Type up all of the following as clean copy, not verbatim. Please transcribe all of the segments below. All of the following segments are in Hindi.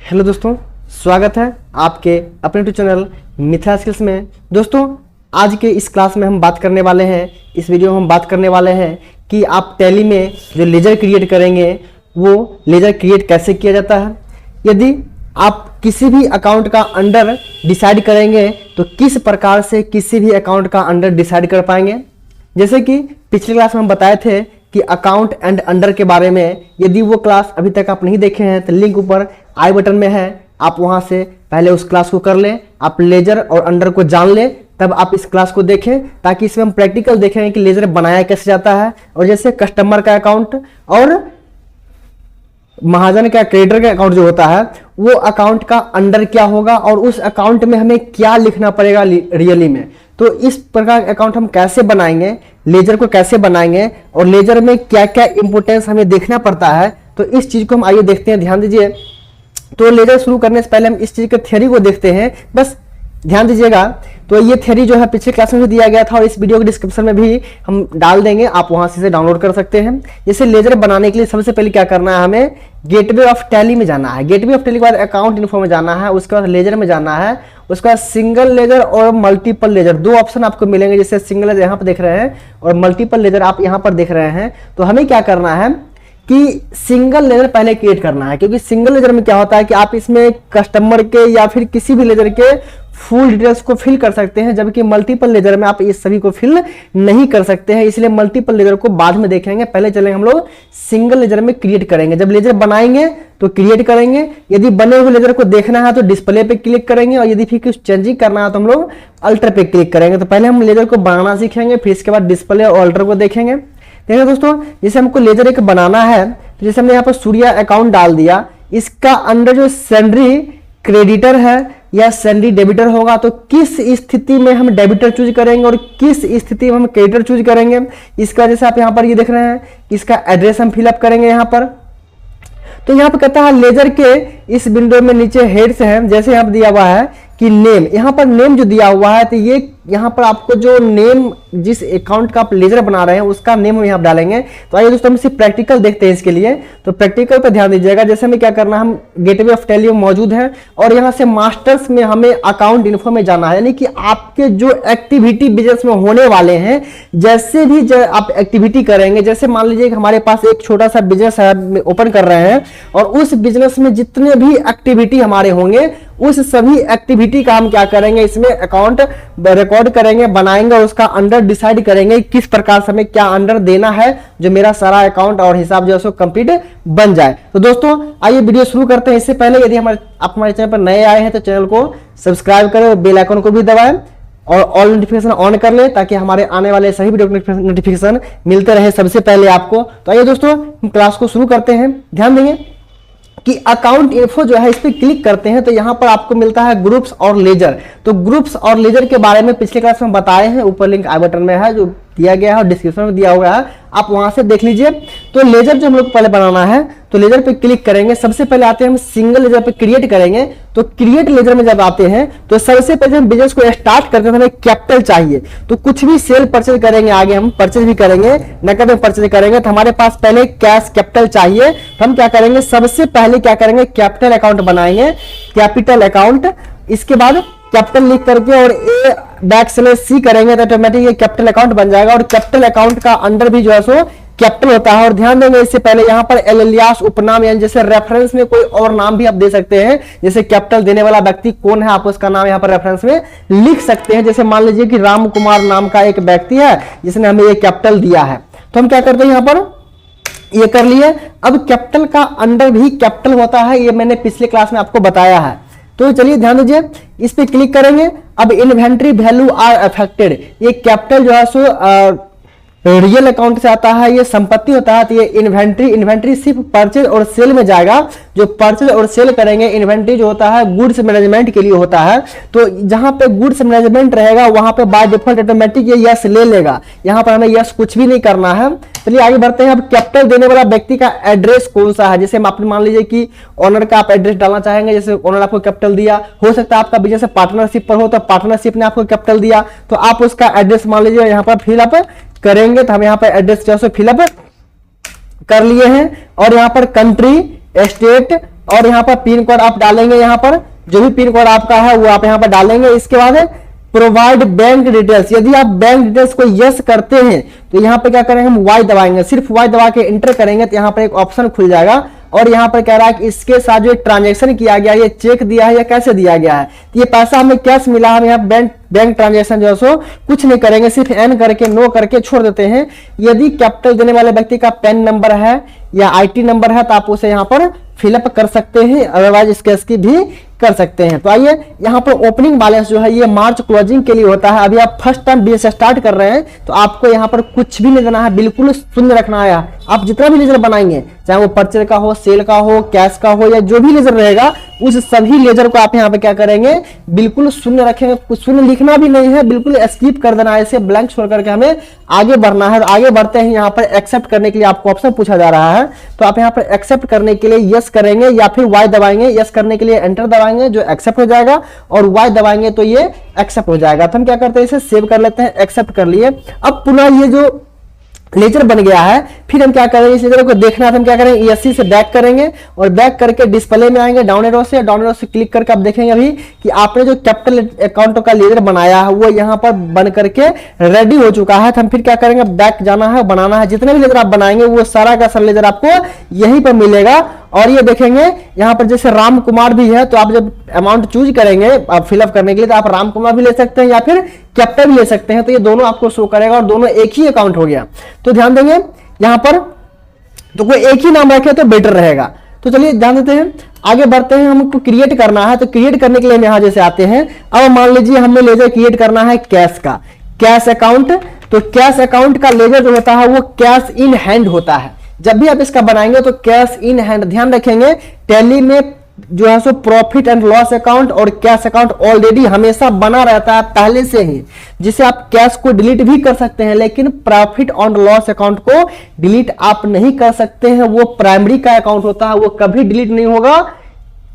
हेलो दोस्तों, स्वागत है आपके अपने यूट्यूब चैनल मिथिला स्किल्स में। दोस्तों, आज के इस क्लास में हम बात करने वाले हैं, इस वीडियो में हम बात करने वाले हैं कि आप टैली में जो लेजर क्रिएट करेंगे वो लेजर क्रिएट कैसे किया जाता है। यदि आप किसी भी अकाउंट का अंडर डिसाइड करेंगे तो किस प्रकार से किसी भी अकाउंट का अंडर डिसाइड कर पाएंगे। जैसे कि पिछले क्लास में हम बताए थे कि अकाउंट एंड अंडर के बारे में, यदि वो क्लास अभी तक आप नहीं देखे हैं तो लिंक ऊपर आई बटन में है, आप वहां से पहले उस क्लास को कर लें, आप लेजर और अंडर को जान लें, तब आप इस क्लास को देखें, ताकि इसमें हम प्रैक्टिकल देखेंगे कि लेजर बनाया कैसे जाता है। और जैसे कस्टमर का अकाउंट और महाजन का क्रेडिटर का अकाउंट जो होता है वो अकाउंट का अंडर क्या होगा और उस अकाउंट में हमें क्या लिखना पड़ेगा रियली में। तो इस प्रकार अकाउंट हम कैसे बनाएंगे, लेजर को कैसे बनाएंगे और लेजर में क्या क्या इंपोर्टेंस हमें देखना पड़ता है, तो इस चीज को हम आइए देखते हैं। ध्यान दीजिए। तो लेजर शुरू करने से पहले हम इस चीज के थ्योरी को देखते हैं, बस ध्यान दीजिएगा। तो ये थ्योरी जो है पिछले क्लास में भी दिया गया था और इस वीडियो के डिस्क्रिप्शन में भी हम डाल देंगे, आप वहां से इसे डाउनलोड कर सकते हैं। जैसे लेजर बनाने के लिए सबसे पहले क्या करना है, हमें गेटवे ऑफ टैली में जाना है। गेटवे ऑफ टैली के बाद अकाउंट इन्फो में जाना है, उसके बाद लेजर में जाना है, उसके बाद सिंगल लेजर और मल्टीपल लेजर, दो ऑप्शन आपको मिलेंगे। जैसे सिंगल लेजर यहाँ पर देख रहे हैं और मल्टीपल लेजर आप यहाँ पर देख रहे हैं। तो हमें क्या करना है कि सिंगल लेजर पहले क्रिएट करना है, क्योंकि सिंगल लेजर में क्या होता है कि आप इसमें कस्टमर के या फिर किसी भी लेजर के फुल डिटेल्स को फिल कर सकते हैं, जबकि मल्टीपल लेजर में आप इस सभी को फिल नहीं कर सकते हैं। इसलिए मल्टीपल लेजर को बाद में देखेंगे, पहले चलेंगे हम लोग सिंगल लेजर में क्रिएट करेंगे। जब लेजर बनाएंगे तो क्रिएट करेंगे, यदि बने हुए लेजर को देखना है तो डिस्प्ले पे क्लिक करेंगे, और यदि फिर कुछ चेंजिंग करना है तो हम लोग अल्टर पे क्लिक करेंगे। तो पहले हम लेजर को बनाना सीखेंगे, फिर इसके बाद डिस्प्ले और अल्टर को देखेंगे। देखिए दोस्तों, जैसे हमको लेजर एक बनाना है, तो जैसे हमने यहाँ पर सूर्या अकाउंट डाल दिया, इसका अंडर जो सैलरी क्रेडिटर है या सैलरी डेबिटर होगा, तो किस स्थिति में हम डेबिटर चूज करेंगे और किस स्थिति में हम क्रेडिटर चूज करेंगे। इसका जैसे आप यहाँ पर ये देख रहे हैं, इसका एड्रेस हम फिलअप करेंगे यहाँ पर। तो यहाँ पर कहता है लेजर के इस विंडो में नीचे हेड्स हैं, जैसे यहाँ पर दिया हुआ है कि नेम, यहाँ पर नेम जो दिया हुआ है, तो ये यहाँ पर आपको जो नेम जिस अकाउंट का आप लेजर बना रहे हैं उसका नेम हम यहाँ डालेंगे। तो आइए दोस्तों हम सिर्फ प्रैक्टिकल देखते हैं इसके लिए। तो प्रैक्टिकल पे ध्यान दीजिएगा। जैसे हमें क्या करना है, हम गेटवे ऑफ टैली में मौजूद है और यहाँ से मास्टर्स में हमें अकाउंट इन्फो में जाना है, यानी कि आपके जो एक्टिविटी बिजनेस में होने वाले हैं, जैसे भी आप एक्टिविटी करेंगे, जैसे मान लीजिए कि हमारे पास एक छोटा सा बिजनेस है, ओपन कर रहे हैं, और उस बिजनेस में जितने भी एक्टिविटी हमारे होंगे उस सभी एक्टिविटी का हम क्या करेंगे, इसमें अकाउंट रिकॉर्ड करेंगे, बनाएंगे और उसका अंडर डिसाइड करेंगे किस प्रकार से हमें क्या अंडर देना है, जो मेरा सारा अकाउंट और हिसाब जो है सो कंप्लीट बन जाए। तो दोस्तों आइए वीडियो शुरू करते हैं। इससे पहले यदि आप हमारे चैनल पर नए आए हैं तो चैनल को सब्सक्राइब करें और बेल आइकन को भी दबाएं और ऑल नोटिफिकेशन ऑन कर लें, ताकि हमारे आने वाले सभी वीडियो नोटिफिकेशन मिलते रहे सबसे पहले आपको। तो आइए दोस्तों हम क्लास को शुरू करते हैं। ध्यान देंगे कि अकाउंट इन्फो जो है इस पर क्लिक करते हैं तो यहां पर आपको मिलता है ग्रुप्स और लेजर। तो ग्रुप्स और लेजर के बारे में पिछले क्लास में बताए हैं, ऊपर लिंक आई बटन में है, जो दिया गया है और डिस्क्रिप्शन में दिया हुआ है, आप वहां से देख लीजिए। तो लेजर जो हम लोग पहले बनाना है, तो लेजर पे क्लिक करेंगे। सबसे पहले आते हैं हम सिंगल लेजर पे क्रिएट करेंगे। तो क्रिएट लेजर में जब आते हैं तो सबसे पहले हम बिजनेस को स्टार्ट करते हैं, हमें कैपिटल चाहिए। तो कुछ भी सेल परचेज करेंगे, आगे हम परचेज भी करेंगे, नकद में परचेज करेंगे, तो हमारे पास पहले कैश कैपिटल चाहिए। तो हम क्या करेंगे, सबसे पहले क्या करेंगे, कैपिटल अकाउंट बनाएंगे, कैपिटल अकाउंट। इसके बाद कैपिटल लिख करके और ए /C करेंगे तो ऑटोमेटिक ये कैपिटल अकाउंट बन जाएगा। और कैपिटल अकाउंट का अंडर भी जो है सो कैपिटल होता है। और ध्यान देंगे इससे पहले यहाँ पर एलियास उपनाम, यानी जैसे रेफरेंस में कोई और नाम भी आप दे सकते हैं, जैसे कैपिटल देने वाला व्यक्ति कौन है आप उसका नाम यहाँ पर रेफरेंस में लिख सकते हैं। जैसे मान लीजिए कि राम कुमार नाम का एक व्यक्ति है जिसने हमें ये कैपिटल दिया है, तो हम क्या करते हैं, यहाँ पर ये कर लिए। अब कैपिटल का अंडर भी कैपिटल होता है, ये मैंने पिछले क्लास में आपको बताया है। तो चलिए ध्यान दीजिए, इस पे क्लिक करेंगे। अब इन्वेंट्री वैल्यू आर अफेक्टेड, ये कैपिटल जो है सो रियल अकाउंट से आता है, ये संपत्ति होता है। तो ये इन्वेंट्री सिर्फ परचेज और सेल में जाएगा। जो परचेज और सेल करेंगे, इन्वेंट्री जो होता है गुड्स मैनेजमेंट के लिए होता है। तो जहां पे गुड्स मैनेजमेंट रहेगा वहां पे बाय डिफॉल्ट ऑटोमेटिक ये यस ले लेगा, यहाँ पर हमें यस कुछ भी नहीं करना है। चलिए आगे बढ़ते हैं। अब कैपिटल देने वाला व्यक्ति का एड्रेस कौन सा है, जैसे हम आपने मान लीजिए कि ऑनर का आप एड्रेस डालना चाहेंगे, जैसे ऑनर आपको कैपिटल दिया, हो सकता है आपका बिजनेस पार्टनरशिप पर हो तो पार्टनरशिप ने आपको कैपिटल दिया, तो आप उसका एड्रेस मान लीजिए यहाँ पर फिलअप करेंगे। तो हम यहाँ पर एड्रेस जो है फिलअप कर लिए हैं। और यहाँ पर कंट्री, स्टेट और यहाँ पर पिन कोड आप डालेंगे, यहाँ पर जो भी पिन कोड आपका है वो आप यहाँ पर डालेंगे। इसके बाद प्रोवाइड बैंक डिटेल्स, यदि आप बैंक डिटेल्स को यस करते हैं तो यहाँ पे क्या करेंगे, हम वाई दबाएंगे, सिर्फ वाई दबा के एंटर करेंगे तो यहाँ पर एक ऑप्शन खुल जाएगा और यहाँ पर कह रहा है कि इसके साथ जो ट्रांजैक्शन किया गया है, ये चेक दिया है या कैसे दिया गया है, तो ये पैसा हमें कैश मिला, हम यहाँ बैंक ट्रांजैक्शन जो है सो कुछ नहीं करेंगे, सिर्फ एन करके नो करके छोड़ देते हैं। यदि कैपिटल देने वाले व्यक्ति का पैन नंबर है या आईटी नंबर है तो आप उसे यहाँ पर फिलअप कर सकते हैं, अदरवाइज स्केच की भी कर सकते हैं। तो आइए यहाँ पर ओपनिंग बैलेंस जो है ये मार्च क्लोजिंग के लिए होता है। अभी आप फर्स्ट टाइम बिजनेस स्टार्ट कर रहे हैं तो आपको यहाँ पर कुछ भी नहीं देना है, बिल्कुल शून्य रखना है। आप जितना भी लेजर बनाएंगे, चाहे वो परचेज का हो, सेल का हो, कैश का हो या जो भी लेजर रहेगा, उस सभी लेजर को आप यहाँ पे क्या करेंगे, बिल्कुल शून्य रखेंगे, कुछ शून्य लिखना भी नहीं है, बिल्कुल स्किप कर देना है, ऐसे ब्लैंक छोड़ करके हमें आगे बढ़ना है। आगे बढ़ते हैं, यहाँ पर एक्सेप्ट करने के लिए आपको ऑप्शन पूछा जा रहा है, तो आप यहाँ पर एक्सेप्ट करने के लिए यस करेंगे या फिर वाई दबाएंगे। यस करने के लिए एंटर दबाएंगे जो एक्सेप्ट हो जाएगा, और वाई दबाएंगे तो ये एक्सेप्ट हो जाएगा। तो हम क्या करते हैं, इसे सेव कर लेते हैं, एक्सेप्ट कर लिए। अब पुनः ये जो लेजर बन गया है, फिर हम क्या करेंगे, इस लेजर को देखना है तो हम क्या करेंगे, ESC से बैक करेंगे और बैक करके डिस्प्ले में आएंगे, डाउन एरो से क्लिक करके आप देखेंगे अभी कि आपने जो कैपिटल अकाउंट का लेजर बनाया है वो यहाँ पर बन करके रेडी हो चुका है। तो हम फिर क्या करेंगे, बैक जाना है, बनाना है, जितने भी लेजर आप बनाएंगे वो सारा का सारा लेजर आपको यहीं पर मिलेगा। और ये देखेंगे यहाँ पर जैसे राम कुमार भी है, तो आप जब अमाउंट चूज करेंगे आप फिलअप करने के लिए, तो आप राम कुमार भी ले सकते हैं या फिर कैपिटल भी ले सकते हैं, तो ये दोनों आपको शो करेगा और दोनों एक ही अकाउंट हो गया। तो ध्यान देंगे यहाँ पर, तो कोई एक ही नाम रखे तो बेटर रहेगा। तो चलिए ध्यान देते हैं, आगे बढ़ते हैं। हमको क्रिएट करना है, तो क्रिएट करने के लिए हम यहाँ जैसे आते हैं, अब मान लीजिए हमने लेजर क्रिएट करना है कैश का, कैश अकाउंट। तो कैश अकाउंट का लेजर जो होता है वो कैश इन हैंड होता है। जब भी आप इसका बनाएंगे तो कैश इन हैंड, ध्यान रखेंगे टैली में जो है so profit and loss account और कैश अकाउंट ऑलरेडी हमेशा बना रहता है पहले से ही, जिसे आप कैश को डिलीट भी कर सकते हैं, लेकिन प्रॉफिट एंड लॉस अकाउंट को डिलीट आप नहीं कर सकते हैं, वो प्राइमरी का अकाउंट होता है, वो कभी डिलीट नहीं होगा।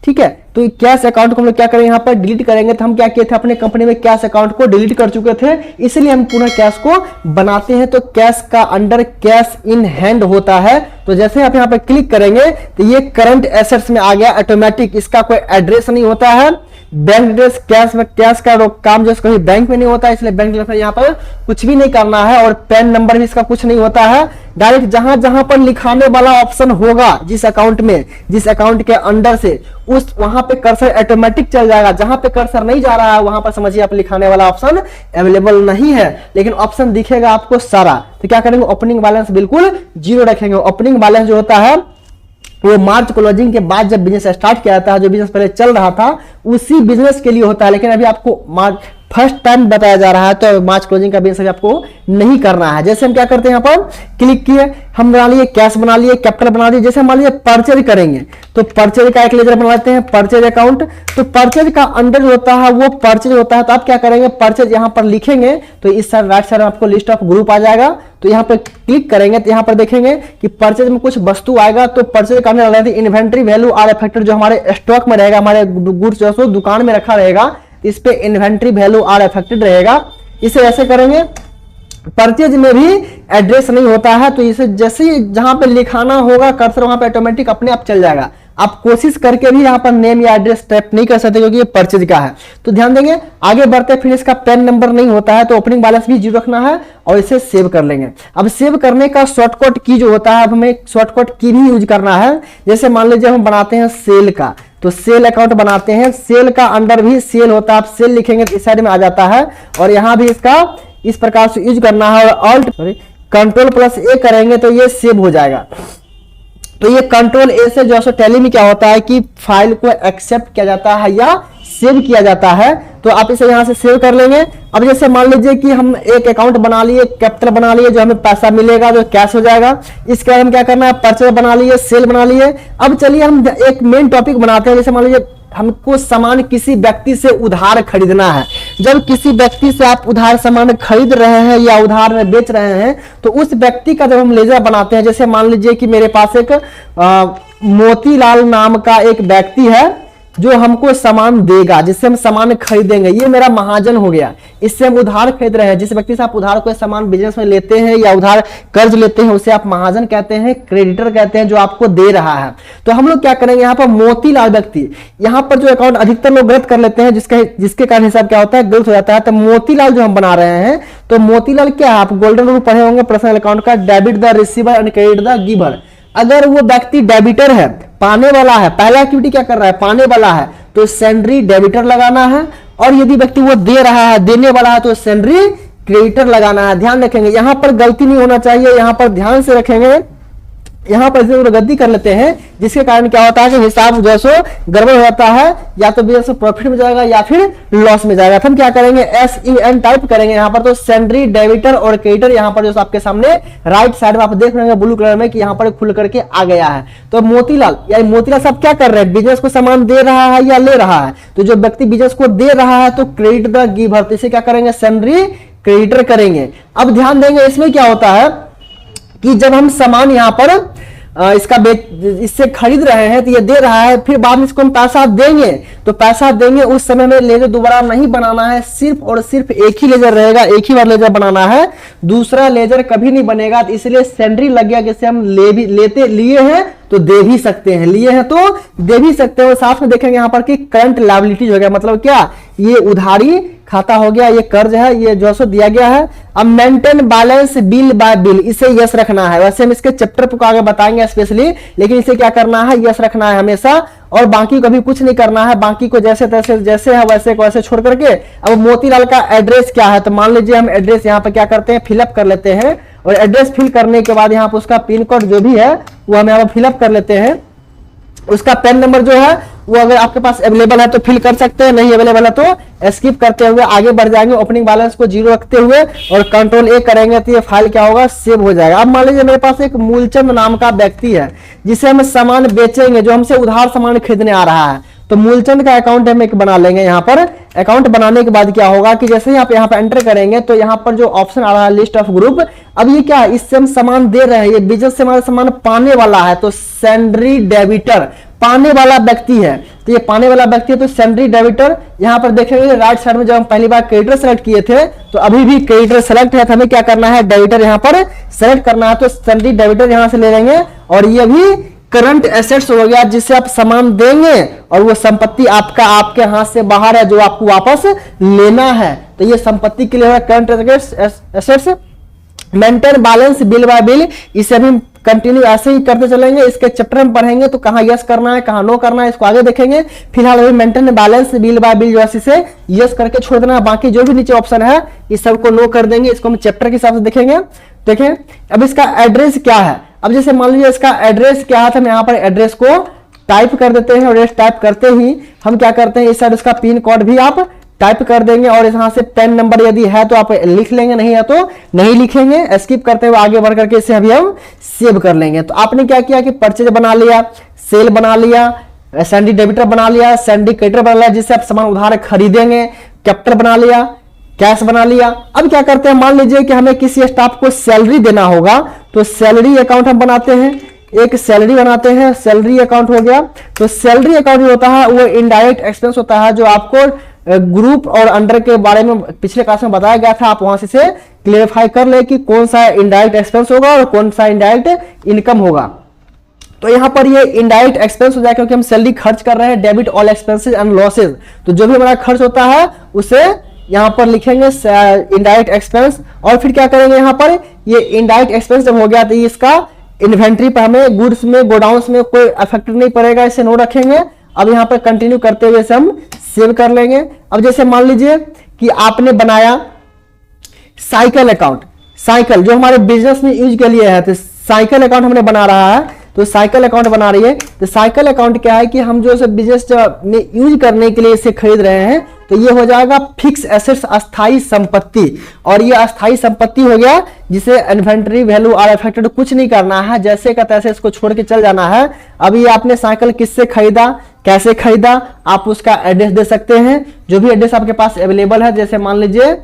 ठीक है, तो कैश अकाउंट को हम लोग क्या करेंगे, यहाँ पर डिलीट करेंगे। तो हम क्या किए थे, अपने कंपनी में कैश अकाउंट को डिलीट कर चुके थे, इसलिए हम पुनः कैश को बनाते हैं। तो कैश का अंडर कैश इन हैंड होता है। तो जैसे आप यहाँ पर क्लिक करेंगे तो ये करंट एसेट्स में आ गया ऑटोमेटिक, इसका कोई एड्रेस नहीं होता है। बैंक डिटेल्स कैश में, कैश का काम जो कहीं बैंक में नहीं होता है, इसलिए बैंक डिटेल्स यहाँ पर कुछ भी नहीं करना है, और पैन नंबर भी इसका कुछ नहीं होता है। डायरेक्ट जहां जहां पर लिखाने वाला ऑप्शन होगा जिस अकाउंट में, जिस अकाउंट के अंडर से, उस वहां पे कर्सर ऑटोमेटिक चल जाएगा। जहां पे कर्सर नहीं जा रहा है वहां पर समझिए आप लिखाने वाला ऑप्शन अवेलेबल नहीं है, लेकिन ऑप्शन दिखेगा आपको सारा। तो क्या करेंगे, ओपनिंग बैलेंस बिल्कुल जीरो रखेंगे। ओपनिंग बैलेंस जो होता है वो मार्च क्लोजिंग के बाद जब बिजनेस स्टार्ट किया था, जो बिजनेस पहले चल रहा था उसी बिजनेस के लिए होता है, लेकिन अभी आपको मार्च फर्स्ट टाइम बताया जा रहा है तो मार्च क्लोजिंग का बिजनेस आपको नहीं करना है। जैसे हम क्या करते हैं, यहाँ पर क्लिक किए, हम बना लिए कैश, बना लिए कैपिटल, बना लिए। जैसे मान लीजिए परचेज करेंगे तो परचेज का एक लेजर बनाते हैं, परचेज अकाउंट। तो परचेज का अंडर होता है वो परचेज होता है, तो आप क्या करेंगे, परचेज यहाँ पर लिखेंगे तो इस साइड राइट साइड में आपको लिस्ट ऑफ ग्रुप आ जाएगा। तो यहाँ पर क्लिक करेंगे तो यहाँ पर देखेंगे कि परचेज में कुछ वस्तु आएगा, तो परचेज का under inventory value are affected, जो हमारे स्टॉक में रहेगा, हमारे गुड्स जो है दुकान में रखा रहेगा, इस पे इन्वेंट्री वैल्यू आर अफेक्टेड रहेगा। इसे ऐसे करेंगे। परचेज में भी एड्रेस नहीं होता है, तो इसे जैसे ही जहां पे लिखाना होगा कर्सर वहां पे ऑटोमेटिक अपने आप चल जाएगा। आप कोशिश करके भी यहाँ पर नेम या एड्रेस टाइप नहीं कर सकते क्योंकि ये परचेज का है। तो ध्यान देंगे, आगे बढ़ते फिर इसका पैन नंबर नहीं होता है, तो ओपनिंग बैलेंस भी जीरो रखना है और इसे सेव कर लेंगे। अब सेव करने का शॉर्टकट की जो होता है, अब हमें शॉर्टकट की भी यूज करना है। जैसे मान लीजिए हम बनाते हैं सेल का, तो सेल अकाउंट बनाते हैं, सेल का अंडर भी सेल होता है, आप सेल लिखेंगे तो इस साइड में आ जाता है, और यहाँ भी इसका इस प्रकार से यूज करना है, और ऑल्ट कंट्रोल+A करेंगे तो ये सेव हो जाएगा। तो ये कंट्रोल+A से जो है टैली में क्या होता है कि फाइल को एक्सेप्ट किया जाता है या सेव किया जाता है। तो आप इसे यहां से सेव कर लेंगे। अब जैसे मान लीजिए कि हम एक अकाउंट बना लिए, कैपिटल बना लिए, जो हमें पैसा मिलेगा जो कैश हो जाएगा। इसके बाद हम क्या करना है, परचेज बना लिए, सेल बना लिए। अब चलिए हम एक मेन टॉपिक बनाते हैं। जैसे मान लीजिए हमको सामान किसी व्यक्ति से उधार खरीदना है। जब किसी व्यक्ति से आप उधार सामान खरीद रहे हैं या उधार में बेच रहे हैं, तो उस व्यक्ति का जब हम लेजर बनाते हैं, जैसे मान लीजिए कि मेरे पास एक मोतीलाल नाम का एक व्यक्ति है, जो हमको सामान देगा, जिससे हम सामान खरीदेंगे, ये मेरा महाजन हो गया। इससे हम उधार खरीद रहे हैं, जिस व्यक्ति से आप उधार कोई सामान बिजनेस में लेते हैं या उधार कर्ज लेते हैं, उसे आप महाजन कहते हैं, क्रेडिटर कहते हैं, जो आपको दे रहा है। तो हम लोग क्या करेंगे यहाँ पर मोतीलाल व्यक्ति, यहाँ पर जो अकाउंट अधिकतर लोग गलत कर लेते हैं, जिसके कारण हिसाब क्या होता है, गलत हो जाता है। तो मोतीलाल जो हम बना रहे हैं, तो मोतीलाल क्या है, आप गोल्डन रूल पढ़े होंगे पर्सनल अकाउंट का, debit the receiver and credit the giver. अगर वो व्यक्ति डेबिटर है, पाने वाला है, पहला एक्टिविटी क्या कर रहा है, पाने वाला है, तो सैलरी डेबिटर लगाना है। और यदि व्यक्ति वो दे रहा है, देने वाला है, तो सैलरी क्रेडिटर लगाना है। ध्यान रखेंगे, यहां पर गलती नहीं होना चाहिए, यहां पर ध्यान से रखेंगे। यहां पर गलती कर लेते हैं, जिसके कारण क्या होता है कि हिसाब जो है गड़बड़ हो जाता है, या तो बिजनेस प्रॉफिट में जाएगा या फिर लॉस में जाएगा। हम क्या करेंगे, SEN टाइप करेंगे यहाँ पर, तो सैलरी डेबिटर और क्रेडिटर यहाँ पर जो आपके सामने राइट साइड में आप देख रहे हैं ब्लू कलर में कि यहाँ पर खुल करके आ गया है। तो मोतीलाल या मोतीलाल साहब क्या कर रहे हैं, बिजनेस को सामान दे रहा है या ले रहा है। तो जो व्यक्ति बिजनेस को दे रहा है तो क्रेडिट द गिवर, तो इसे क्या करेंगे, सैलरी क्रेडिटर करेंगे। अब ध्यान देंगे, इसमें क्या होता है कि जब हम सामान यहाँ पर इससे खरीद रहे हैं, तो ये दे रहा है, फिर बाद में इसको हम पैसा देंगे, तो पैसा देंगे उस समय में लेजर दोबारा नहीं बनाना है, सिर्फ और सिर्फ एक ही लेजर रहेगा, एक ही बार लेजर बनाना है, दूसरा लेजर कभी नहीं बनेगा। तो इसलिए सैलरी लग गया, जिससे हम लिए हैं तो दे भी सकते हैं, लिए हैं तो दे भी सकते हैं। और साथ में देखेंगे यहाँ पर कि करंट लायबिलिटीज हो गया, मतलब क्या, ये उधारी खाता हो गया, ये कर्ज है, ये जो सो दिया गया है। अब maintain balance bill bye bill, इसे यस रखना है। वैसे हम इसके चैप्टर को आगे बताएंगे स्पेशली, लेकिन इसे क्या करना है, यस रखना है हमेशा, और बाकी को भी कुछ नहीं करना है, बाकी को जैसे तैसे जैसे है वैसे को वैसे छोड़ करके। अब मोतीलाल का एड्रेस क्या है, तो मान लीजिए हम एड्रेस यहाँ पर क्या करते हैं, फिलअप कर लेते हैं, और एड्रेस फिल करने के बाद यहाँ पर उसका पिन कोड जो भी है वो हम यहाँ पर फिलअप कर लेते हैं। उसका पेन नंबर जो है वो अगर आपके पास अवेलेबल है तो फिल कर सकते हैं, नहीं अवेलेबल है तो स्किप करते हुए आगे बढ़ जाएंगे। ओपनिंग बैलेंस को 0 रखते हुए और कंट्रोल A करेंगे तो ये फाइल क्या होगा, सेव हो जाएगा। अब मान लीजिए मेरे पास एक मूलचंद नाम का व्यक्ति है, जिसे हम सामान बेचेंगे, जो हमसे उधार सामान खरीदने आ रहा है। तो मूलचंद का अकाउंट हम एक बना लेंगे। यहाँ पर अकाउंट बनाने के बाद क्या होगा कि जैसे ही आप यहाँ पर एंटर करेंगे तो यहाँ पर जो ऑप्शन आ रहा है लिस्ट ऑफ ग्रुप, अब ये क्या है, इससे हम सामान दे रहे हैं, ये बिजनेस से हमारा सामान पाने वाला है, तो सैलरी डेबिटर पाने वाला व्यक्ति है, तो ये पाने वाला व्यक्ति है, तो सैलरी डेबिटर। यहाँ पर देखेंगे राइट साइड में जब हम पहली बार क्रेडिटर सेलेक्ट किए थे, तो अभी भी क्रेडिटर सेलेक्ट है, तो हमें क्या करना है, डेबिटर यहाँ पर सेलेक्ट करना है, तो सैलरी डेबिटर यहाँ से ले लेंगे। और ये भी करंट एसेट्स हो गया, जिससे आप सामान देंगे और वो संपत्ति आपके हाथ से बाहर है, जो आपको वापस लेना है, तो ये संपत्ति के लिए है current assets. Maintain balance bill bye bill, इसे भी कंटिन्यू ऐसे ही करते चलेंगे। इसके चैप्टर में पढ़ेंगे तो कहाँ यस करना है, कहाँ नो करना है, इसको आगे देखेंगे। फिलहाल अभी maintain balance bill bye bill जो है इसे यस करके छोड़ देना, बाकी जो भी नीचे ऑप्शन है इस सबको नो कर देंगे। इसको हम चैप्टर के हिसाब से देखेंगे। देखें अब इसका एड्रेस क्या है। अब जैसे मान लीजिए इसका एड्रेस क्या है, तो हम यहाँ पर एड्रेस को टाइप कर देते हैं, और एड्रेस टाइप करते ही हम क्या करते हैं, इस साइड इसका पिन कोड भी आप टाइप कर देंगे, और यहाँ से पेन नंबर यदि है तो आप लिख लेंगे, नहीं है तो नहीं लिखेंगे। स्किप करते हुए आगे बढ़ करके इसे अभी हम सेव कर लेंगे। तो आपने क्या किया कि परचेज बना लिया, सेल बना लिया, सैलरी डेबिटर बना लिया, सैलरी क्रेडिटर बना लिया, जिससे आप सामान उधार खरीदेंगे, कैपिटल बना लिया, कैश बना लिया। अब क्या करते हैं, मान लीजिए कि हमें किसी स्टाफ को सैलरी देना होगा, तो सैलरी अकाउंट हम बनाते हैं, एक सैलरी बनाते हैं, सैलरी अकाउंट हो गया। तो सैलरी अकाउंट होता है वो इनडायरेक्ट एक्सपेंस होता है, जो आपको ग्रुप और अंडर के बारे में पिछले क्लास में बताया गया था। आप वहां से क्लियरिफाई कर ले कि कौन सा इनडायरेक्ट एक्सपेंस होगा और कौन सा इनडायरेक्ट इनकम होगा। तो यहाँ पर ये इनडायरेक्ट एक्सपेंस हो जाएगा, क्योंकि हम सैलरी खर्च कर रहे हैं। Debit all expenses and losses, तो जो भी हमारा खर्च होता है उसे यहाँ पर लिखेंगे इनडायरेक्ट एक्सपेंस। और फिर क्या करेंगे, यहाँ पर ये इनडायरेक्ट एक्सपेंस जब हो गया तो इसका इन्वेंट्री पर हमें गुड्स में गोडाउंस में कोई इफेक्ट नहीं पड़ेगा, इसे नो रखेंगे। अब यहाँ पर कंटिन्यू करते हुए इसे हम सेव कर लेंगे। अब जैसे मान लीजिए कि आपने बनाया साइकिल अकाउंट, साइकिल जो हमारे बिजनेस में यूज के लिए है, तो साइकिल अकाउंट हमने बना रहा है, तो साइकिल अकाउंट बना रही है। तो साइकिल अकाउंट क्या है कि हम जो से बिजनेस में यूज करने के लिए इसे खरीद रहे हैं, तो ये हो जाएगा फिक्स एसेट्स, अस्थाई संपत्ति। और ये अस्थाई संपत्ति हो गया, जिसे इन्वेंटरी वैल्यू और अफेक्टेड कुछ नहीं करना है, जैसे का तैसे इसको छोड़ के चल जाना है। अब ये आपने साइकिल किससे खरीदा, कैसे खरीदा, आप उसका एड्रेस दे सकते हैं, जो भी एड्रेस आपके पास अवेलेबल है। जैसे मान लीजिए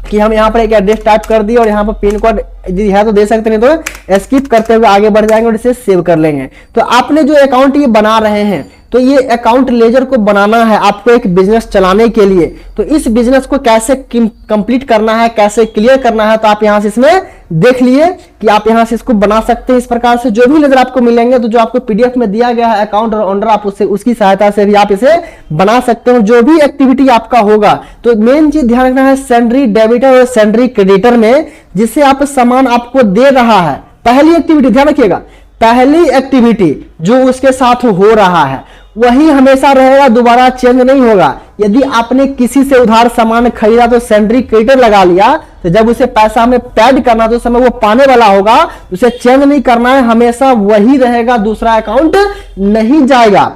कि हम यहाँ पर एक एड्रेस टाइप कर दिए और यहाँ पर पिन कोड यदि है तो दे सकते हैं, तो स्किप करते हुए आगे बढ़ जाएंगे और इसे सेव कर लेंगे। तो आपने जो अकाउंट ये बना रहे हैं, तो ये अकाउंट लेजर को बनाना है आपको एक बिजनेस चलाने के लिए। तो इस बिजनेस को कैसे कंप्लीट करना है, कैसे क्लियर करना है, तो आप यहां से इसमें देख लिए कि आप यहां से इसको बना सकते हैं इस प्रकार से। जो भी लेजर आपको मिलेंगे, तो जो आपको पीडीएफ में दिया गया है अकाउंट और ओनर, आप उससे उसकी सहायता से भी आप इसे बना सकते हो। जो भी एक्टिविटी आपका होगा, तो मेन चीज ध्यान रखना है सैलरी डेबिटर और सैलरी क्रेडिटर में जिससे आप सामान आपको दे रहा है, पहली एक्टिविटी ध्यान रखिएगा, पहली एक्टिविटी जो उसके साथ हो रहा है वही हमेशा रहेगा, दोबारा चेंज नहीं होगा। यदि आपने किसी से उधार सामान खरीदा तो सैलरी क्रेडिटर लगा लिया, तो जब उसे पैसा हमें पेड करना तो उस समय वो पाने वाला होगा, उसे चेंज नहीं करना है, हमेशा वही रहेगा, दूसरा अकाउंट नहीं जाएगा।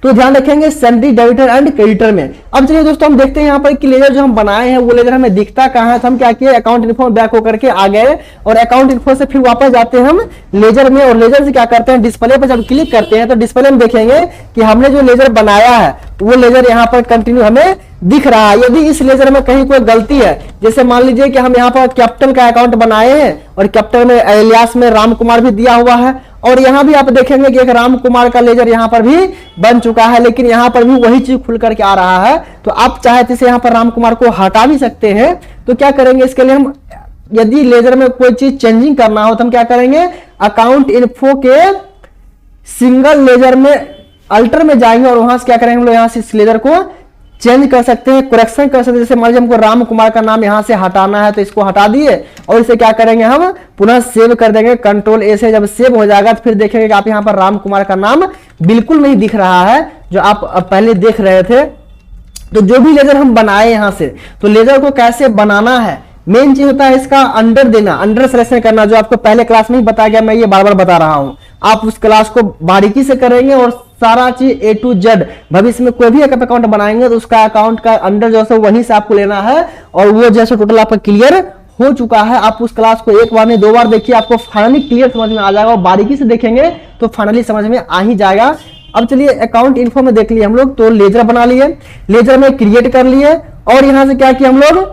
तो ध्यान रखेंगे सैलरी डेबिटर एंड क्रेडिटर में। अब चलिए दोस्तों हम देखते हैं यहाँ पर कि लेजर जो हम बनाए हैं वो लेजर हमें दिखता कहाँ है। तो हम क्या किए, अकाउंट इन्फो में बैक होकर के आ गए और अकाउंट इन्फो से फिर वापस जाते हैं हम लेजर में, और लेजर से क्या करते हैं, डिस्प्ले पर जब क्लिक करते हैं तो डिस्प्ले में देखेंगे कि हमने जो लेजर बनाया है वो लेजर यहाँ पर कंटिन्यू हमें दिख रहा है। यदि इस लेजर में कहीं कोई गलती है, जैसे मान लीजिए कि हम यहाँ पर कैप्टन का अकाउंट बनाए हैं और कैप्टन में एलियास में राम कुमार भी दिया हुआ है, और यहां भी आप देखेंगे कि एक राम कुमार का लेजर यहां पर भी बन चुका है, लेकिन यहां पर भी वही चीज खुल करके आ रहा है। तो आप चाहे तो यहां पर राम कुमार को हटा भी सकते हैं। तो क्या करेंगे, इसके लिए हम यदि लेजर में कोई चीज चेंजिंग करना हो तो हम क्या करेंगे, अकाउंट इन्फो के सिंगल लेजर में अल्टर में जाएंगे और वहां से क्या करेंगे, हम लोग यहां से इस लेजर को चेंज कर सकते हैं, करेक्शन कर सकते हैं। जैसे मान लीजिए हमको राम कुमार का नाम यहां से हटाना है तो इसको हटा दिए और इसे क्या करेंगे, हम पुनः सेव कर देंगे कंट्रोल ए से। जब सेव हो जाएगा तो फिर देखेंगे कि आप यहां पर राम कुमार का नाम बिल्कुल नहीं दिख रहा है जो आप पहले देख रहे थे। तो जो भी लेजर हम बनाए यहां से, तो लेजर को कैसे बनाना है, मेन चीज होता है इसका अंडर देना, अंडर सिलेक्शन करना, जो आपको पहले क्लास में ही बताया गया, मैं ये बार बार बता रहा हूं। आप उस क्लास को बारीकी से करेंगे और सारा चीज ए टू जेड, भविष्य में कोई भी एक अकाउंट बनाएंगे तो उसका अकाउंट का अंडर जो है वहीं से आपको लेना है, और वो जैसे टोटल आपका क्लियर हो चुका है। आप उस क्लास को एक बार नहीं 2 बार देखिए, आपको फाइनली क्लियर समझ में आ जाएगा, और बारीकी से देखेंगे तो फाइनली समझ में आ ही जाएगा। अब चलिए अकाउंट इन्फो में देख लिए हम लोग, तो लेजर बना लिए, लेजर में क्रिएट कर लिए, और यहां से क्या किया हम लोग,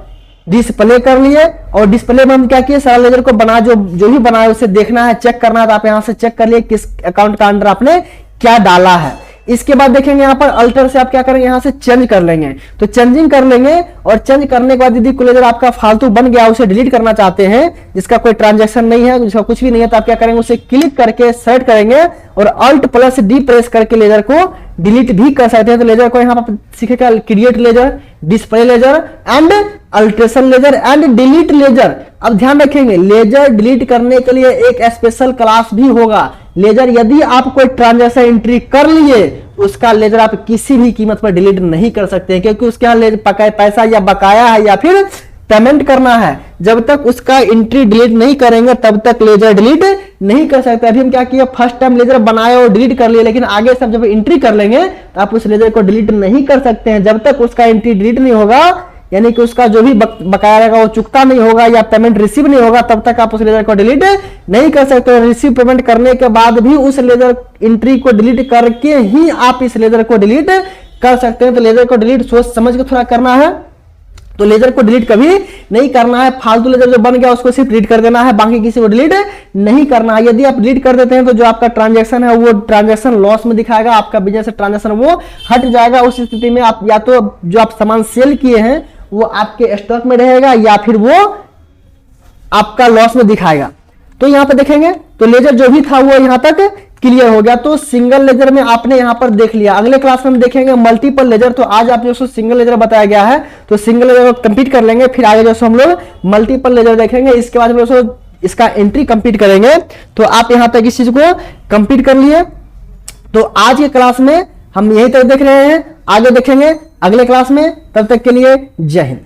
डिस्प्ले कर लिए, और डिस्प्ले में हम क्या किए, सारा लेजर को बना जो भी बनाए उसे देखना है, चेक करना है, तो आप यहां से चेक कर लिए किस अकाउंट का अंडर आपने क्या डाला है। इसके बाद देखेंगे यहाँ पर अल्टर से आप क्या करेंगे, यहाँ से चेंज कर लेंगे, तो चेंजिंग कर लेंगे, और चेंज करने के बाद यदि कोई लेजर आपका फालतू बन गया उसे डिलीट करना चाहते हैं, जिसका कोई ट्रांजैक्शन नहीं है, जिसका कुछ भी नहीं है, तो आप क्या करेंगे, उसे क्लिक करके सेलेक्ट करेंगे और अल्ट प्लस डी प्रेस करके लेजर को डिलीट भी कर सकते हैं। तो लेजर को यहाँ पर सीखेगा create ledger, display ledger and alteration ledger and delete ledger. अब ध्यान रखेंगे लेजर डिलीट करने के लिए एक स्पेशल क्लास भी होगा। लेजर यदि आप कोई ट्रांजैक्शन एंट्री कर लिए, उसका लेजर आप किसी भी कीमत पर डिलीट नहीं कर सकते हैं, क्योंकि उसके यहाँ पैसा या बकाया है या फिर पेमेंट करना है। जब तक उसका एंट्री डिलीट नहीं करेंगे तब तक लेजर डिलीट नहीं कर सकते। अभी हम क्या किए, फर्स्ट टाइम लेजर बनाए और डिलीट कर लिए, लेकिन आगे सब जब एंट्री कर लेंगे तो आप उस लेजर को डिलीट नहीं कर सकते हैं। जब तक उसका एंट्री डिलीट नहीं होगा, यानी कि उसका जो भी बकाया रहेगा वो चुकता नहीं होगा या पेमेंट रिसीव नहीं होगा, तब तक आप उस लेजर को डिलीट नहीं कर सकते। रिसीव पेमेंट करने के बाद भी उस लेजर एंट्री को डिलीट करके ही आप इस लेजर को डिलीट कर सकते हैं। तो लेजर को डिलीट सोच समझ के थोड़ा करना है, तो लेजर को डिलीट कभी नहीं करना है। फालतू लेजर जो बन गया उसको सिर्फ डिलीट कर देना है, बाकी किसी को डिलीट नहीं करना है। यदि आप डिलीट कर देते हैं तो जो आपका ट्रांजैक्शन है वो ट्रांजैक्शन लॉस में दिखाएगा, आपका बिजनेस से ट्रांजैक्शन वो हट जाएगा। उस स्थिति में आप या तो जो आप सामान सेल किए हैं वो आपके स्टॉक में रहेगा या फिर वो आपका लॉस में दिखाएगा। तो यहां पर देखेंगे तो लेजर जो भी था वो यहां तक क्लियर हो गया। तो सिंगल लेजर में आपने यहां पर देख लिया। अगले क्लास में हम देखेंगे मल्टीपल लेजर। तो आज आप जो सिंगल लेजर बताया गया है तो सिंगल लेजर को कंप्लीट कर लेंगे, फिर आगे जो हम लोग मल्टीपल लेजर देखेंगे। इसके बाद हम इसका एंट्री कंप्लीट करेंगे। तो आप यहां तक इस चीज को कंप्लीट कर लिए। तो आज के क्लास में हम यही तक देख रहे हैं, आगे देखेंगे अगले क्लास में। तब तक के लिए जय हिंद।